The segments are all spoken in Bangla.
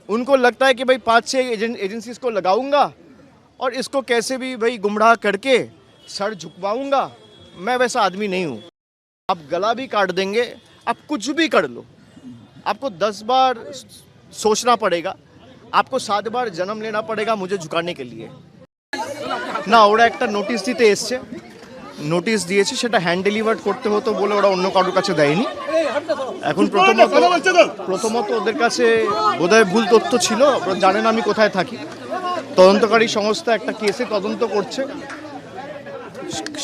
उनको लगता है कि भाई 5-6 एजेंसीज को लगाऊंगा और इसको कैसे भी भाई गुमराह करके सर झुकवाऊंगा। मैं वैसा आदमी नहीं हूँ। आप गला भी काट देंगे, आप कुछ भी कर लो, आपको 10 बार सोचना पड़ेगा, आपको 7 बार जन्म लेना पड़ेगा मुझे झुकाने के लिए। না, ওরা একটা নোটিশ দিতে এসছে, নোটিশ দিয়েছে, সেটা হ্যান্ড ডেলিভার্ড করতে হতো বলে ওরা অন্য কারোর কাছে দেয়নি। এখন প্রথমত ওদের কাছে বোধহয় ভুল তথ্য ছিল। জানেন আমি কোথায় থাকি, তদন্তকারী সংস্থা একটা কেসে তদন্ত করছে,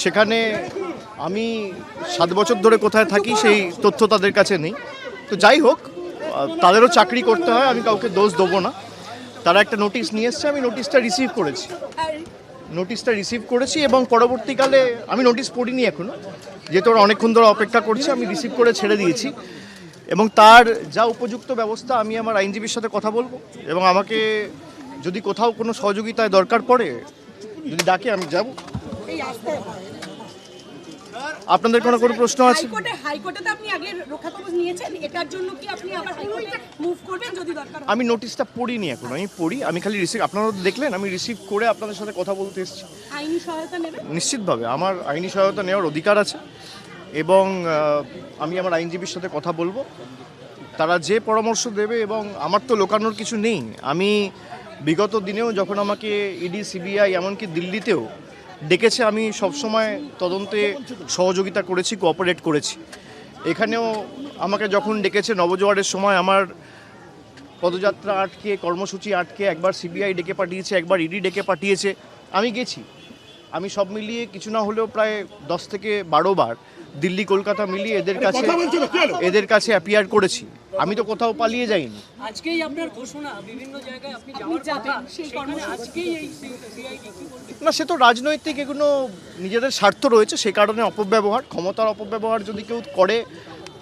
সেখানে আমি 7 বছর ধরে কোথায় থাকি সেই তথ্য তাদের কাছে নেই। তো যাই হোক, তাদেরও চাকরি করতে হয়, আমি কাউকে দোষ দেবো না। তারা একটা নোটিশ নিয়ে এসছে, আমি নোটিশটা রিসিভ করেছি এবং পরবর্তীকালে আমি নোটিশ পড়িনি এখনও, যেহেতু ওরা অনেকক্ষণ ধরে অপেক্ষা করছে, আমি রিসিভ করে ছেড়ে দিয়েছি এবং তার যা উপযুক্ত ব্যবস্থা আমি আমার আইনজীবীর সাথে কথা বলবো এবং আমাকে যদি কোথাও কোনো সহযোগিতায় দরকার পড়ে, যদি ডাকে আমি যাব। আপনাদের কোনো প্রশ্ন আছে? হাইকোর্টে আপনি আগে রক্ষা কবচ নিয়েছেন, এটার জন্য কি আপনি আবার হাইকোর্টে মুভ করবেন যদি দরকার হয়? আমি নোটিশটা পড়িনি এখন, আমি খালি রিসিভ, আপনারা দেখলেন আমি রিসিভ করে আপনাদের সাথে কথা বলতে এসেছি। আইনি সহায়তা নেবেন? নিশ্চিতভাবে আমার আইনি সহায়তা নেওয়ার অধিকার আছে এবং আমি আমার আইনজীবীর সাথে কথা বলবো, তারা যে পরামর্শ দেবে। এবং আমার তো লোকানোর কিছু নেই। আমি বিগত দিনেও যখন আমাকে ইডি, সিবিআই, এমনকি দিল্লিতেও ডেকেছে, আমি সবসময় তদন্তে সহযোগিতা করেছি, কোঅপারেট করেছি। এখানেও আমাকে যখন ডেকেছে নবজোয়ারের সময়, আমার পদযাত্রা আটকে, কর্মসূচি আটকে, একবার সিবিআই ডেকে পাঠিয়েছে, একবার ইডি ডেকে পাঠিয়েছে, আমি গেছি। আমি সব মিলিয়ে কিছু না হলেও প্রায় 10 থেকে 12 বার দিল্লি কলকাতা মিলিয়ে এদের কাছে অ্যাপিয়ার করেছি। আমি তো কোথাও পালিয়ে যাইনি। আজকেই আপনার ঘোষণা বিভিন্ন জায়গায় আপনি যাবেন, সেই কর্মসূচি আজকেই এই সিআইডি কি বলবেন? না, সে তো রাজনৈতিক এগুলো নিজেদের স্বার্থ রয়েছে, সে কারণে অপব্যবহার, ক্ষমতার অপব্যবহার যদি কেউ করে,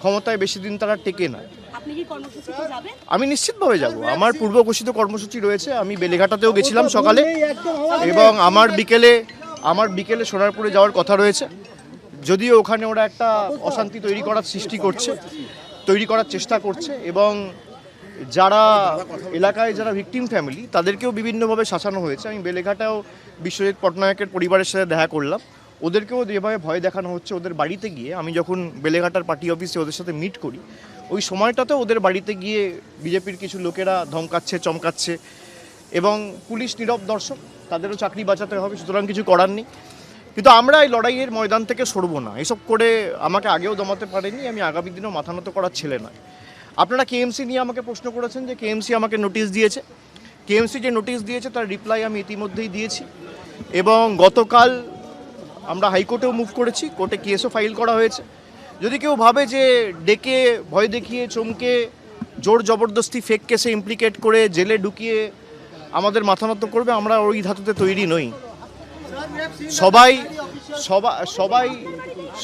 ক্ষমতায় বেশি দিন তারা টেকে না। আপনি কি কর্মসূচিতে যাবেন? আমি নিশ্চিতভাবে যাব। আমার পূর্ব ঘোষিত কর্মসূচি রয়েছে। আমি বেলেঘাটাতেও গেছিলাম সকালে এবং আমার বিকেলে সোনারপুরে যাওয়ার কথা রয়েছে। যদিও ওখানে ওরা একটা অশান্তি তৈরি করার চেষ্টা করছে এবং যারা এলাকায় যারা ভিকটিম ফ্যামিলি তাদেরকেও বিভিন্নভাবে শাসানো হয়েছে। আমি বেলেঘাটাও বিশ্বজিৎ পটনায়কের পরিবারের সাথে দেখা করলাম, ওদেরকেও যেভাবে ভয় দেখানো হচ্ছে। ওদের বাড়িতে গিয়ে আমি যখন বেলেঘাটার পার্টি অফিসে ওদের সাথে মিট করি, ওই সময়টাতেও ওদের বাড়িতে গিয়ে বিজেপির কিছু লোকেরা ধমকাচ্ছে, চমকাচ্ছে এবং পুলিশ নীরব দর্শক, তাদেরও চাকরি বাঁচাতে হবে, সুতরাং কিছু করার নেই। কিন্তু আমরা এই লড়াইয়ের ময়দান থেকে সরবো না। এসব করে আমাকে আগেও দমাতে পারেনি, আমি আগামী দিনেও মাথা নত করার ছেলে নয়। আপনারা কেএমসি নিয়ে আমাকে প্রশ্ন করেছেন যে কেএমসি আমাকে নোটিশ দিয়েছে। কেএমসি যে নোটিশ দিয়েছে তার রিপ্লাই আমি ইতিমধ্যেই দিয়েছি এবং গতকাল আমরা হাইকোর্টেও মুভ করেছি, কোর্টে কেসও ফাইল করা হয়েছে। যদি কেউ ভাবে যে ডেকে ভয় দেখিয়ে, চমকে, জোর জবরদস্তি ফেক কেসে ইমপ্লিকেট করে জেলে ঢুকিয়ে আমাদের মাথা নত করবে, আমরা ওই ধাতুতে তৈরি নই।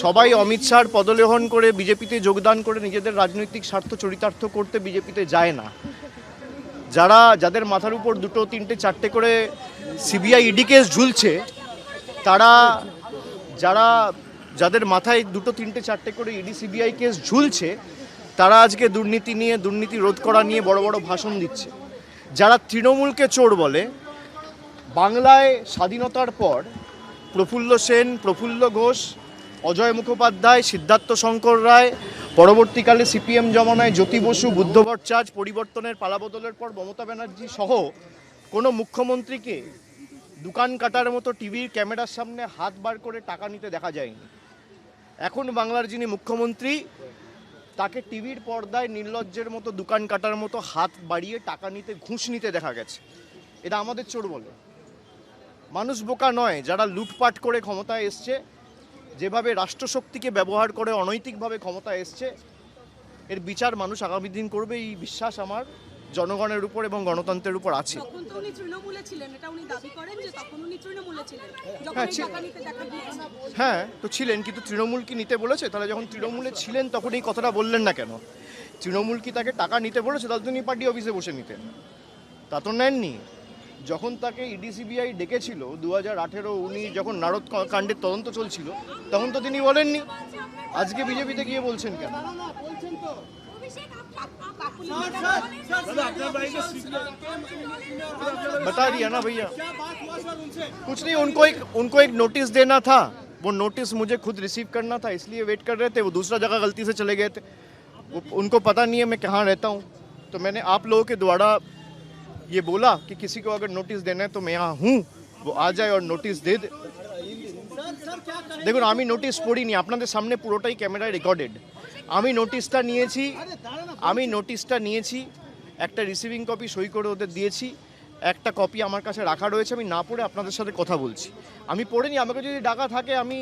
সবাই অমিত শাহর পদলেহন করে বিজেপিতে যোগদান করে নিজেদের রাজনৈতিক স্বার্থ চরিতার্থ করতে বিজেপিতে যায় না। যাদের মাথার উপর 2, 3, 4টে করে সিবিআই ইডি কেস ঝুলছে, যাদের মাথায় 2, 3, 4টে করে ইডি সিবিআই কেস ঝুলছে, তারা আজকে দুর্নীতি রোধ করা নিয়ে বড় বড় ভাষণ দিচ্ছে। যারা তৃণমূলকে চোর বলে, বাংলায় স্বাধীনতার পর প্রফুল্ল সেন, প্রফুল্ল ঘোষ, অজয় মুখোপাধ্যায়, সিদ্ধার্থ শঙ্কর রায়, পরবর্তীকালে সিপিএম জমানায় জ্যোতি বসু, বুদ্ধ ভট্টাচার্য, পরিবর্তনের পালাবদলের পর মমতা ব্যানার্জি সহ কোনো মুখ্যমন্ত্রীকে দোকান কাটার মতো টিভির ক্যামেরার সামনে হাত বার করে টাকা নিতে দেখা যায়নি। এখন বাংলার যিনি মুখ্যমন্ত্রী, তাকে টিভির পর্দায় নির্লজ্জের মতো দোকান কাটার মতো হাত বাড়িয়ে টাকা নিতে, ঘুষ নিতে দেখা গেছে। এটা আমাদের চোর বলে? মানুষ বোকা নয়। যারা লুটপাট করে ক্ষমতায় এসছে, যেভাবে রাষ্ট্রশক্তিকে ব্যবহার করে অনৈতিকভাবে ক্ষমতায় এসছে, এর বিচার মানুষ আগামী দিন করবে, এই বিশ্বাস আমার জনগণের উপর এবং গণতন্ত্রের উপর আছে। হ্যাঁ, তো ছিলেন, কিন্তু তৃণমূল কি নিতে বলেছে? তাহলে যখন তৃণমূলে ছিলেন তখন এই কথাটা বললেন না কেন? তৃণমূল কি তাকে টাকা নিতে বলেছে? তাহলে তিনি পার্টি অফিসে বসে নিতেন, তা তো নেননি। যখন তাকে ইডি সিবিআই ডেকেছিল 2018-19 যখন নারদ কাণ্ডের তদন্ত চলছিল, তখন তো তিনি বলেননি। আজকে বিজেপিতে গিয়ে বলছেন কেন? बता दिया ना भैया, कुछ नहीं, उनको एक नोटिस देना था, वो नोटिस मुझे खुद रिसीव करना था, इसलिए वेट कर रहे थे। वो दूसरा जगह गलती से चले गए थे, उनको पता नहीं है मैं कहाँ रहता हूँ, तो मैंने आप लोगों के द्वारा ये बोला कि किसी को अगर नोटिस देना है तो मैं यहाँ हूँ, वो आ जाए और নোটিশ দে। দেখুন আমি নোটিশ পড়িনি, আপনাদের সামনে পুরোটাই ক্যামেরায় রেকর্ডেড। আমি নোটিশটা নিয়েছি, একটা রিসিভিং কপি সই করে ওদের দিয়েছি, একটা কপি আমার কাছে রাখা রয়েছে, আমি না পড়ে আপনাদের সাথে কথা বলছি। আমি পড়িনি, আমাকে যদি ডাকা থাকে আমি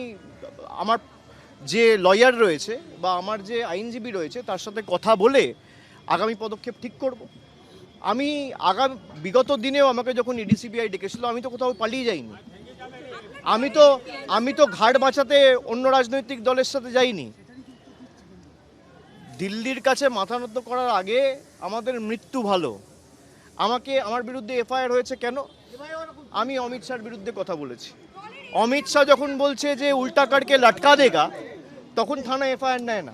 আমার যে লয়ার রয়েছে বা আমার যে আইনজীবী রয়েছে তার সাথে কথা বলে আগামী পদক্ষেপ ঠিক করব। আমি বিগত দিনেও আমাকে যখন ইডিসিবিআই ডেকেছিল আমি তো কোথাও পালিয়ে যাইনি, আমি তো ঘাট বাঁচাতে অন্য রাজনৈতিক দলের সাথে যাইনি। দিল্লির কাছে মাথা নত করার আগে আমাদের মৃত্যু ভালো। আমার বিরুদ্ধে এফআইআর হয়েছে কেন? আমি অমিত শাহর বিরুদ্ধে কথা বলেছি। অমিত শাহ যখন বলছে যে উল্টা করকে লটকা দেগা, তখন থানা এফআইআর নেয় না।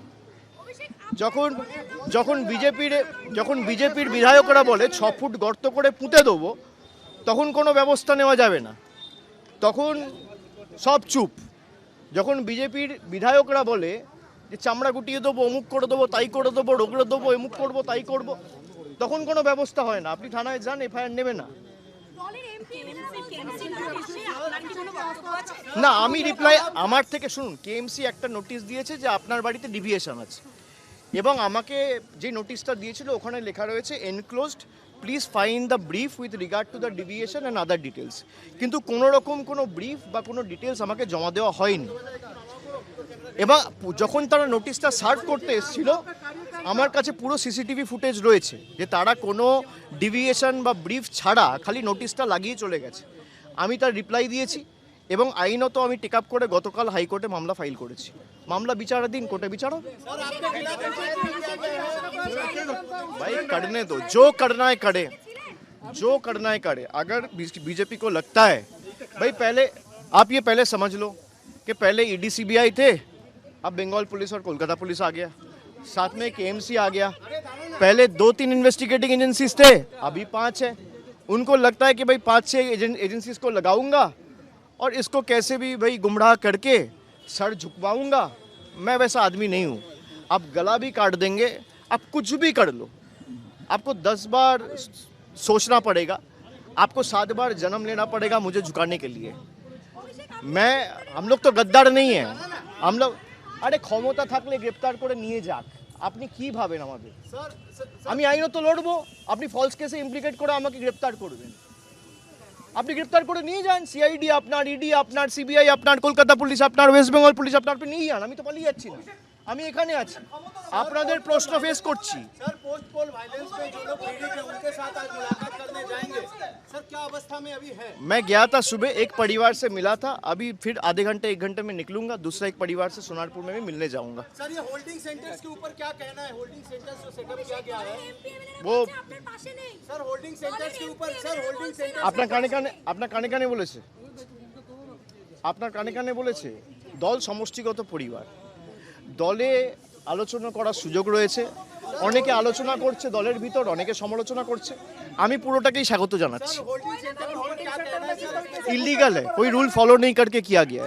যখন বিজেপির বিধায়করা বলে 6 ফুট গর্ত করে পুঁতে দেবো, তখন কোনো ব্যবস্থা নেওয়া যাবে না, তখন সব চুপ। যখন বিজেপির বিধায়করা বলে যে চামড়া গুটিয়ে দেবো, অমুক করে দেবো, তাই করে দেবো, রোগড়ে দেবো, এমুক করবো, তাই করবো, তখন কোনো ব্যবস্থা হয় না। আপনি থানায় যান, এফআইআর নেবে না। না, আমি রিপ্লাই আমার থেকে শুনুন, কেএমসি একটা নোটিশ দিয়েছে যে আপনার বাড়িতে ডিভিয়েশন আছে, এবং আমাকে যে নোটিশটা দিয়েছিল ওখানে লেখা রয়েছে enclosed, please find the brief with regard to the deviation and other details. কিন্তু কোনো রকম কোনো ব্রিফ বা কোনো ডিটেলস আমাকে জমা দেওয়া হয়নি। এবং যখন তারা নোটিশটা সার্ভ করতে এসেছিল, আমার কাছে পুরো সিসিটিভি ফুটেজ রয়েছে যে তারা কোনো ডিভিয়েশন বা ব্রিফ ছাড়া খালি নোটিশটা লাগিয়ে চলে গেছে। আমি তার রিপ্লাই দিয়েছি এবং আইনত আমি টেক আপ করে গতকাল হাইকোর্টে মামলা ফাইল করেছি। মামলা বিচারাধীন, কোর্টে বিচার হবে। भाई करने दो, जो करना है करे, जो करना है करे। अगर बीजेपी को लगता है, भाई पहले आप ये पहले समझ लो कि पहले ईडीसीबीआई थे, अब बंगाल पुलिस और कोलकाता पुलिस आ गया, साथ में केएमसी आ गया। पहले 2-3 इन्वेस्टिगेटिंग एजेंसीज थे, अभी 5 है। उनको लगता है कि भाई 5-6 एजेंसीज को लगाऊंगा और इसको कैसे भी भाई गुमराह करके सर झुकवाऊंगा। मैं वैसा आदमी नहीं हूँ। आप गला भी काट देंगे, आप कुछ भी कर लो, आपको 10 बार सोचना पड़ेगा, आपको 7 बार जन्म लेना पड़ेगा मुझे झुकाने के लिए। हम लोग तो गद्दार नहीं है, हम लोग আরে ক্ষমতা থাকলে গ্রেপ্তার করে নিয়ে যাক, আপনি কি ভাবেন আমাদের? আমি আইনত লড়বো, আপনি ফলস কেসে ইমপ্লিকেট করে আমাকে গ্রেপ্তার করবেন। আপনি গ্রেপ্তার করে নিয়ে যান, সিআইডি আপনার, ইডি আপনার, সিবিআই আপনার, কলকাতা পুলিশ আপনার, ওয়েস্ট বেঙ্গল পুলিশ আপনার, আপনি নিয়ে যান। আমি তো পালিয়ে যাচ্ছি না, আমি এখানে আছি, আপনাদের প্রশ্ন ফেস করছি। सर पोस्ट पोल वायलेंस में जो लोग पीड़ित हैं उनके साथ आज मुलाकात करने जाएंगे, सर क्या अवस्था में अभी है? मैं गया था सुबह, एक परिवार से मिला था, अभी फिर आधे घंटे 1 घंटे में निकलूंगा, दूसरा एक परिवार से सोनारपुर में भी मिलने जाऊंगा। सर ये होल्डिंग सेंटर्स के ऊपर क्या कहना है? होल्डिंग सेंटर्स जो सेटअप किया गया है, वो सर होल्डिंग सेंटर्स के ऊपर, सर होल्डिंग सेंटर আপনার কানে কানে বলেছে, আপনার কানে কানে বলেছে। দল সমষ্টিগত পরিবার, দলে আলোচনা করার সুযোগ রয়েছে, অনেকে আলোচনা করছে দলের ভিতর, অনেকে সমালোচনা করছে, আমি পুরোটাকেই স্বাগত জানাচ্ছি। होल्डिंग सेंटर में क्या कहना है सर? इलीगल है, कोई रूल फॉलो नहीं करके किया गया है।